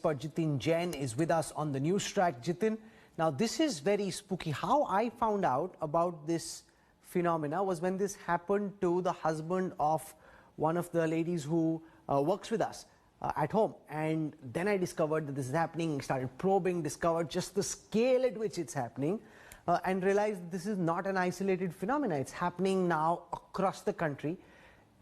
But Jiten Jain is with us on the Newstrack. Jiten, now this is very spooky. How I found out about this phenomena was when this happened to the husband of one of the ladies who works with us at home. And then I discovered that this is happening, started probing, discovered just the scale at which it's happening, and realized this is not an isolated phenomena. It's happening now across the country.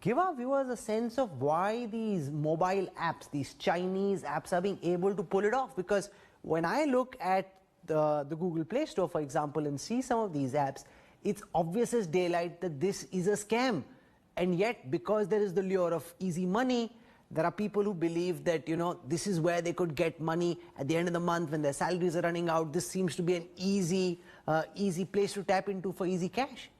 Give our viewers a sense of why these mobile apps, these Chinese apps, are being able to pull it off. Because when I look at the Google Play Store, for example, and see some of these apps, it's obvious as daylight that this is a scam. And yet, because there is the lure of easy money, there are people who believe that, you know, this is where they could get money at the end of the month when their salaries are running out. This seems to be an easy place to tap into for easy cash.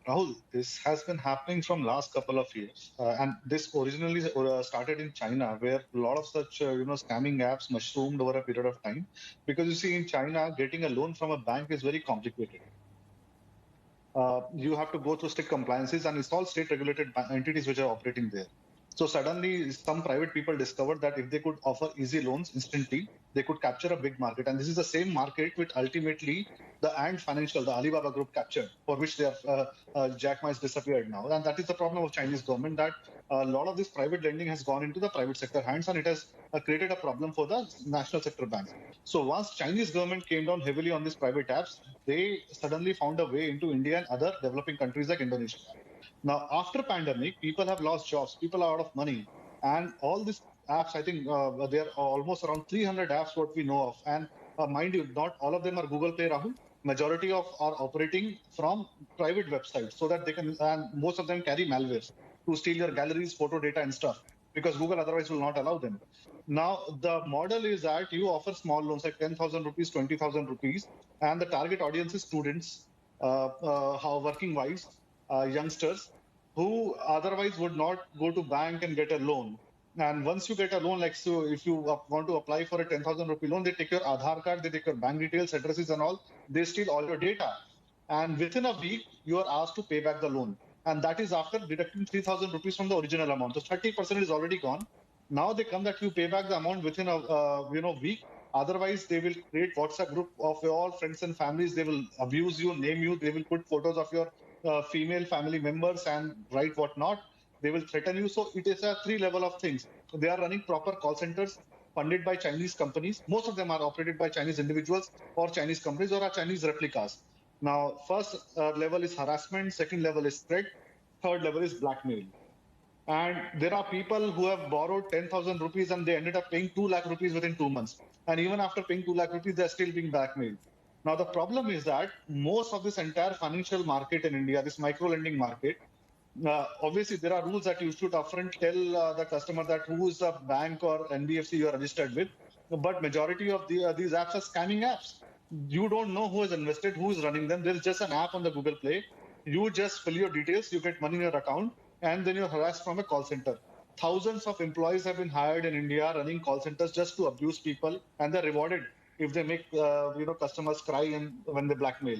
Rahul, this has been happening from last couple of years, and this originally started in China, where a lot of such scamming apps mushroomed over a period of time. Because you see, in China, getting a loan from a bank is very complicated. You have to go through strict compliances, and it's all state-regulated entities which are operating there. So suddenly, some private people discovered that if they could offer easy loans instantly, they could capture a big market. And this is the same market which ultimately the Ant Financial, the Alibaba group, captured, for which they have Jack Ma has disappeared now. And that is the problem of Chinese government, that a lot of this private lending has gone into the private sector hands, and it has created a problem for the national sector banks. So once Chinese government came down heavily on these private apps, they suddenly found a way into India and other developing countries like Indonesia. Now, after pandemic, people have lost jobs, people are out of money, and all these apps, I think there are almost around 300 apps what we know of. And mind you, not all of them are Google Play, Rahul. Majority of are operating from private websites, so that they can, and most of them carry malwares to steal your galleries, photo data and stuff, because Google otherwise will not allow them. Now, the model is that you offer small loans like 10,000 rupees, 20,000 rupees, and the target audience is students, working wives, youngsters who otherwise would not go to bank and get a loan. And once you get a loan, like, so if you want to apply for a 10,000 rupee loan, they take your AADHAAR card, they take your bank details, addresses and all, they steal all your data. And within a week, you are asked to pay back the loan. And that is after deducting 3,000 rupees from the original amount. So 30% is already gone. Now they come that you pay back the amount within a week. Otherwise, they will create WhatsApp group of your friends and families. They will abuse you, name you. They will put photos of your female family members and write whatnot. They will threaten you. So it is a three level of things. So they are running proper call centers funded by Chinese companies. Most of them are operated by Chinese individuals or Chinese companies or are Chinese replicas. Now, first level is harassment. Second level is threat. Third level is blackmail. And there are people who have borrowed 10,000 rupees and they ended up paying 2 lakh rupees within 2 months. And even after paying 2 lakh rupees, they're still being blackmailed. Now, the problem is that most of this entire financial market in India, this micro lending market, obviously there are rules that you should upfront tell the customer that who is the bank or NBFC you are registered with. But majority of these apps are scamming apps. You don't know who has invested, who is running them. There's just an app on the Google Play. You just fill your details, you get money in your account, and then you're harassed from a call center. Thousands of employees have been hired in India running call centers just to abuse people, and they're rewarded if they make customers cry and when they blackmail.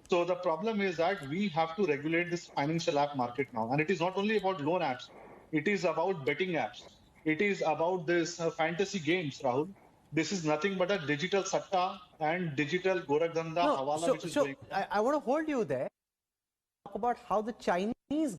So the problem is that we have to regulate this financial app market now, and it is not only about loan apps; it is about betting apps. It is about this fantasy games, Rahul. This is nothing but a digital satta and digital gorakdhanda hawala, which is going. I want to hold you there. Talk about how the Chinese